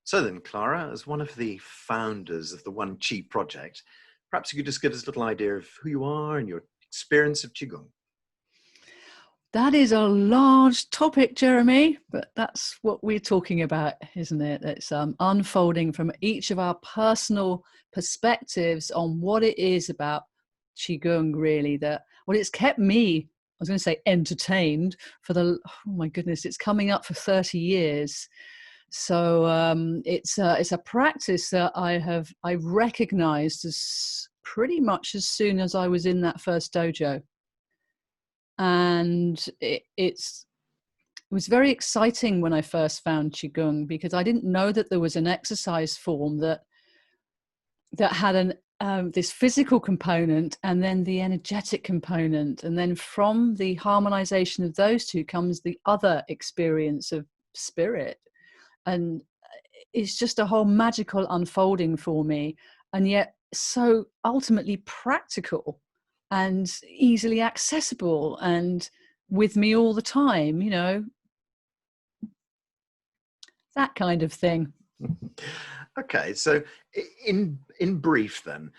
So then, Clara, as one of the founders of the Oneqi project, perhaps you could just give us a little idea of who you are and your experience of Qigong. That is a large topic, Jeremy, but that's what we're talking about, isn't it? It's unfolding from each of our personal perspectives on what it is about Qigong, really, it's kept me, I was going to say entertained, oh my goodness, it's coming up for 30 years. So it's a practice that I recognized as pretty much as soon as I was in that first dojo. And it was very exciting when I first found Qigong, because I didn't know that there was an exercise form that had this physical component and then the energetic component. And then from the harmonization of those two comes the other experience of spirit. And it's just a whole magical unfolding for me, and yet so ultimately practical and easily accessible and with me all the time, that kind of thing. Okay, so in brief then,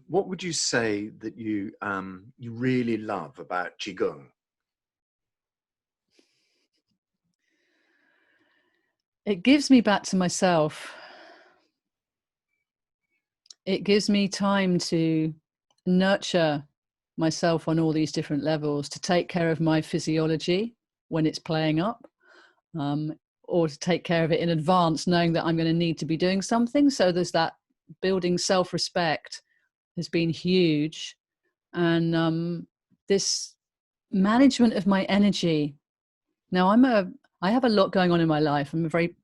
what would you say that you really love about Qigong? It gives me back to myself. It gives me time to nurture myself on all these different levels, to take care of my physiology when it's playing up, or to take care of it in advance, knowing that I'm going to need to be doing something. So there's that building self-respect has been huge. And this management of my energy. Now I have a lot going on in my life. I'm a very,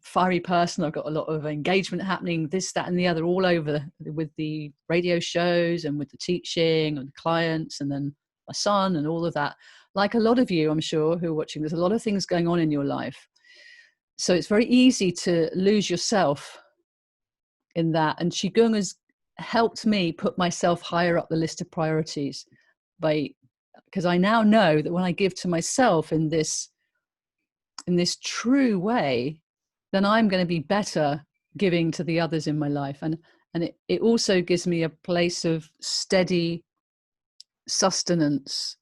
fiery person. I've got a lot of engagement happening, this, that, and the other, all over with the radio shows and with the teaching and clients, and then my son and all of that. Like a lot of you, I'm sure, who are watching, there's a lot of things going on in your life. So it's very easy to lose yourself in that. And Qigong has helped me put myself higher up the list of priorities, because I now know that when I give to myself in this true way, then I'm going to be better giving to the others in my life. And it also gives me a place of steady sustenance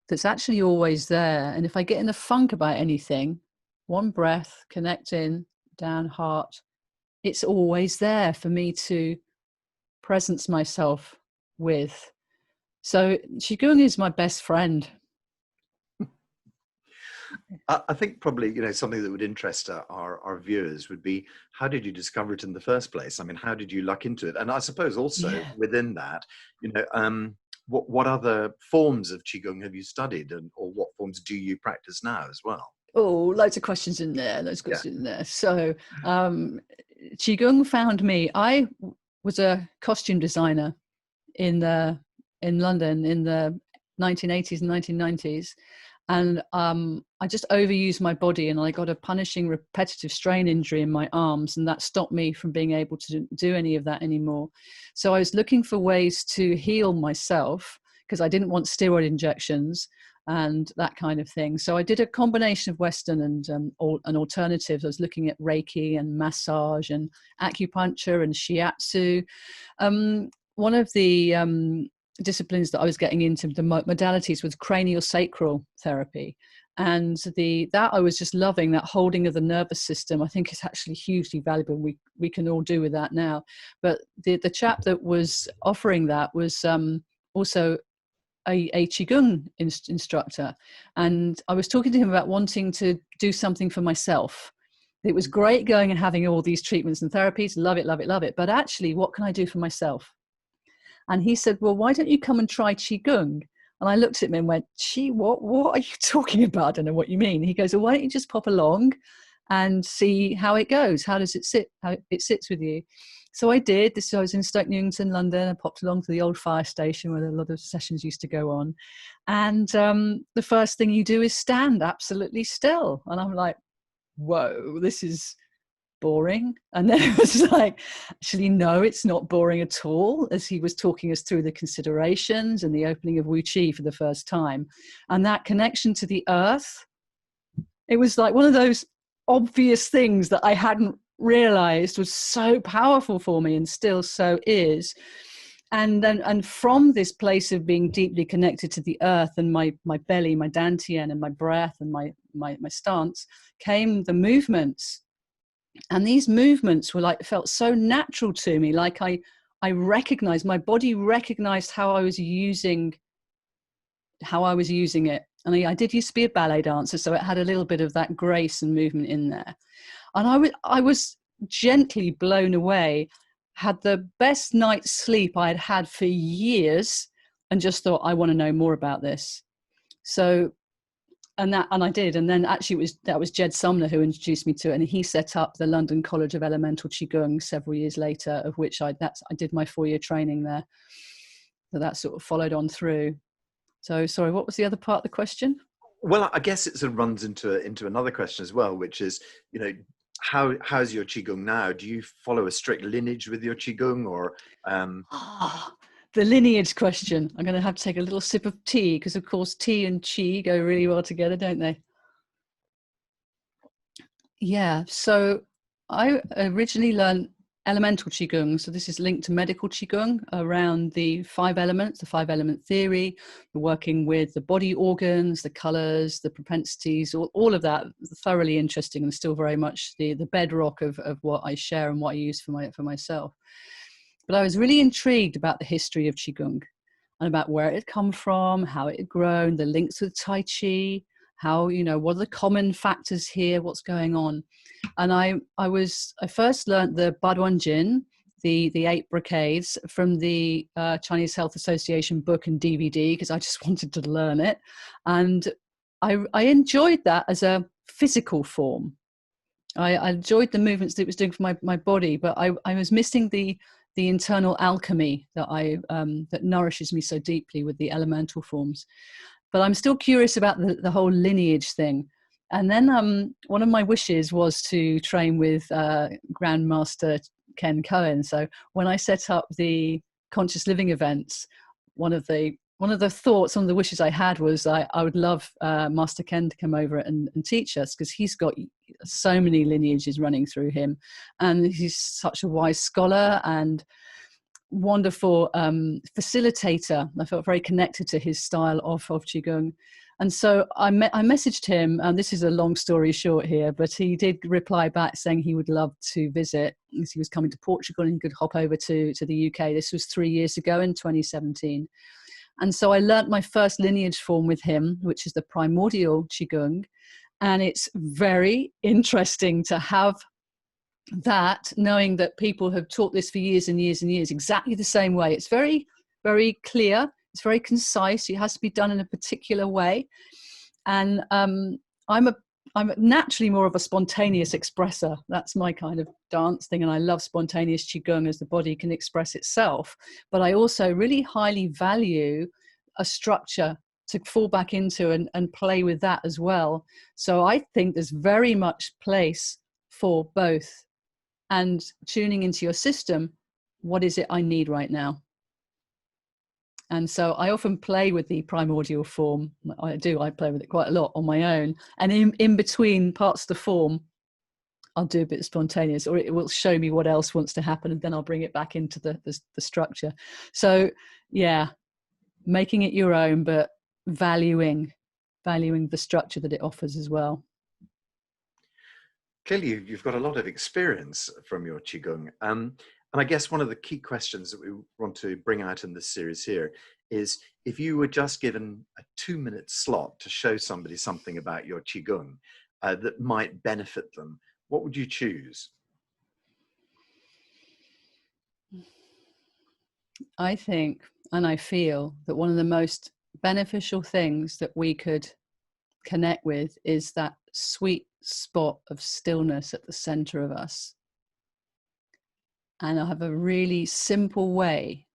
that's actually always there. And if I get in a funk about anything, one breath, connect in, down, heart, it's always there for me to presence myself with. So Qigong is my best friend. I think probably, something that would interest our viewers would be, how did you discover it in the first place? I mean, how did you luck into it? And I suppose also within that, what other forms of Qigong have you studied, or what forms do you practice now as well? Oh, loads of questions in there. So Qigong found me. I was a costume designer in London in the 1980s and 1990s. And I just overused my body, and I got a punishing repetitive strain injury in my arms, and that stopped me from being able to do any of that anymore. So I was looking for ways to heal myself, because I didn't want steroid injections and that kind of thing. So I did a combination of Western and alternatives. I was looking at Reiki and massage and acupuncture and shiatsu. One of the disciplines that I was getting into, the modalities, was cranial sacral therapy, and that I was just loving, that holding of the nervous system. I think it's actually hugely valuable. We can all do with that now. But the chap that was offering that was also a Qigong instructor, and I was talking to him about wanting to do something for myself. It was great going and having all these treatments and therapies, love it, love it, love it, but actually, what can I do for myself? And he said, well, why don't you come and try Qigong? And I looked at him and went, what are you talking about? I don't know what you mean. He goes, well, why don't you just pop along and see how it goes? How does it sit? How it sits with you? So I did. I was in Stoke Newington, London. I popped along to the old fire station where a lot of sessions used to go on. And the first thing you do is stand absolutely still. And I'm like, whoa, this is boring. And then it was like, actually, no, it's not boring at all, as he was talking us through the considerations and the opening of Wu Qi for the first time. And that connection to the earth, it was like one of those obvious things that I hadn't realized was so powerful for me, and still so is. And from this place of being deeply connected to the earth and my belly, my dantian, and my breath and my stance, came the movements. And these movements were like, felt so natural to me. Like I recognized, my body recognized how I was using it. And I did used to be a ballet dancer, so it had a little bit of that grace and movement in there. And I was gently blown away, had the best night's sleep I had had for years, and just thought, I want to know more about this. So, and I did. And then actually that was Jed Sumner who introduced me to it. And he set up the London College of Elemental Qigong several years later, of which I did my 4-year training there. So that sort of followed on through. So sorry, what was the other part of the question? Well, I guess it sort of runs into another question as well, which is, you know, how's your Qigong now? Do you follow a strict lineage with your Qigong, or? The lineage question. I'm going to have to take a little sip of tea, because of course tea and Qi go really well together, don't they? Yeah, so I originally learned elemental Qigong. So this is linked to medical Qigong around the 5 elements, the 5 element theory, the working with the body organs, the colors, the propensities, all of that. Thoroughly interesting, and still very much the bedrock of what I share and what I use for myself. But I was really intrigued about the history of Qigong and about where it had come from, how it had grown, the links with Tai Chi, how, you know, what are the common factors here, what's going on. And I first learned the Baduan Jin, the 8 brocades, from the Chinese Health Association book and DVD, because I just wanted to learn it. And I enjoyed that as a physical form. I enjoyed the movements that it was doing for my body, but I was missing the internal alchemy that nourishes me so deeply with the elemental forms. But I'm still curious about the whole lineage thing. And then one of my wishes was to train with Grandmaster Ken Cohen. So when I set up the conscious living events, one of the thoughts, one of the wishes I had was I would love Master Ken to come over and teach us, because he's got so many lineages running through him, and he's such a wise scholar and wonderful facilitator. I felt very connected to his style of Qigong. And so I messaged him, and this is a long story short here, but he did reply back saying he would love to visit, as he was coming to Portugal and he could hop over to the UK. This was 3 years ago in 2017. And so I learnt my first lineage form with him, which is the primordial Qigong. And it's very interesting to have that, knowing that people have taught this for years and years and years, exactly the same way. It's very, very clear. It's very concise. It has to be done in a particular way. And I'm naturally more of a spontaneous expresser. That's my kind of dance thing. And I love spontaneous Qigong, as the body can express itself. But I also really highly value a structure to fall back into and play with that as well. So I think there's very much place for both. And tuning into your system, what is it I need right now? And so I often play with the primordial form. I play with it quite a lot on my own. And in between parts of the form, I'll do a bit spontaneous, or it will show me what else wants to happen, and then I'll bring it back into the structure. So yeah, making it your own, but valuing the structure that it offers as well. Clearly, you've got a lot of experience from your Qigong. And I guess one of the key questions that we want to bring out in this series here is, if you were just given a 2-minute slot to show somebody something about your Qigong that might benefit them, what would you choose? I think, and I feel, that one of the most beneficial things that we could connect with is that sweet spot of stillness at the center of us. And I have a really simple way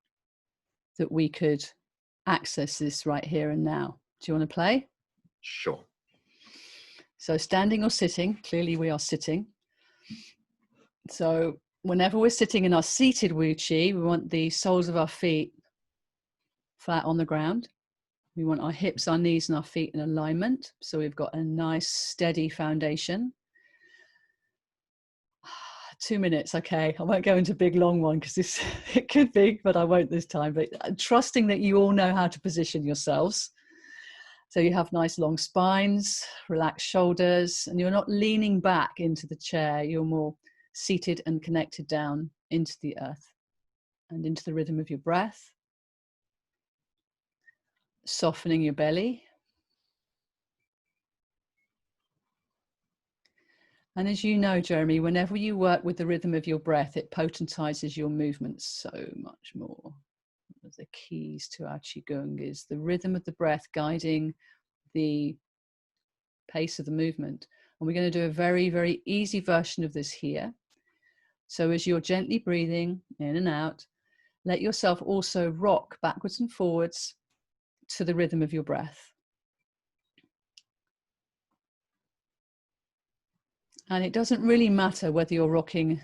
that we could access this right here and now. Do you want to play? Sure. So standing or sitting, clearly we are sitting. So whenever we're sitting in our seated Wu Qi, we want the soles of our feet flat on the ground. We want our hips, our knees, and our feet in alignment. So we've got a nice steady foundation. 2 minutes. Okay, I won't go into a big long one because this it could be, but I won't this time. But trusting that you all know how to position yourselves. So you have nice long spines, relaxed shoulders, and you're not leaning back into the chair. You're more seated and connected down into the earth and into the rhythm of your breath. Softening your belly. And as you know, Jeremy, whenever you work with the rhythm of your breath, it potentizes your movement so much more. One of the keys to our Qigong is the rhythm of the breath guiding the pace of the movement. And we're going to do a very, very easy version of this here. So as you're gently breathing in and out, let yourself also rock backwards and forwards to the rhythm of your breath. And it doesn't really matter whether you're rocking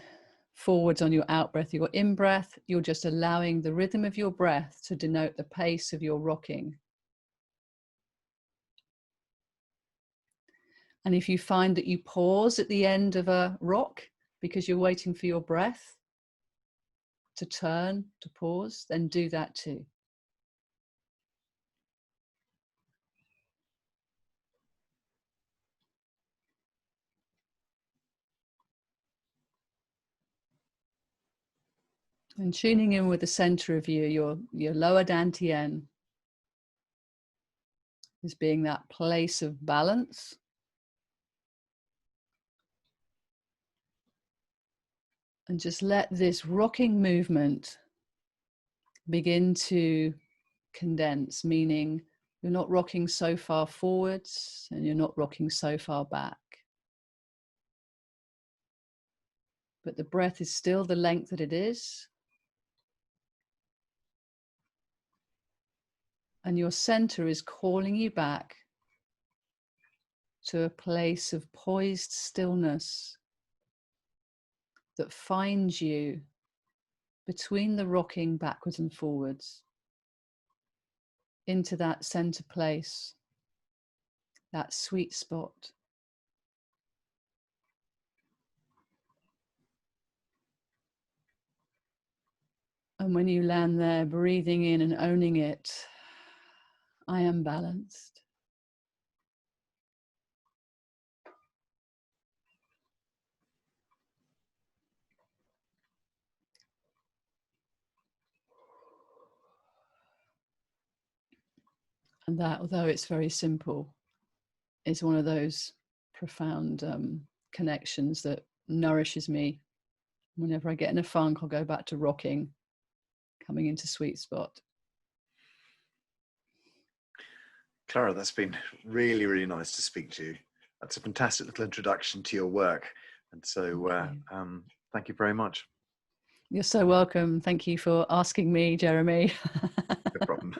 forwards on your out breath, your in breath, you're just allowing the rhythm of your breath to denote the pace of your rocking. And if you find that you pause at the end of a rock because you're waiting for your breath to turn, to pause, then do that too. And tuning in with the center of you, your lower dantian, as being that place of balance. And just let this rocking movement begin to condense, meaning you're not rocking so far forwards and you're not rocking so far back. But the breath is still the length that it is. And your center is calling you back to a place of poised stillness that finds you between the rocking backwards and forwards into that center place, that sweet spot. And when you land there, breathing in and owning it, I am balanced. And that, although it's very simple, is one of those profound connections that nourishes me. Whenever I get in a funk, I'll go back to rocking, coming into sweet spot. Clara, that's been really, really nice to speak to you. That's a fantastic little introduction to your work. And so thank you very much. You're so welcome. Thank you for asking me, Jeremy. No problem.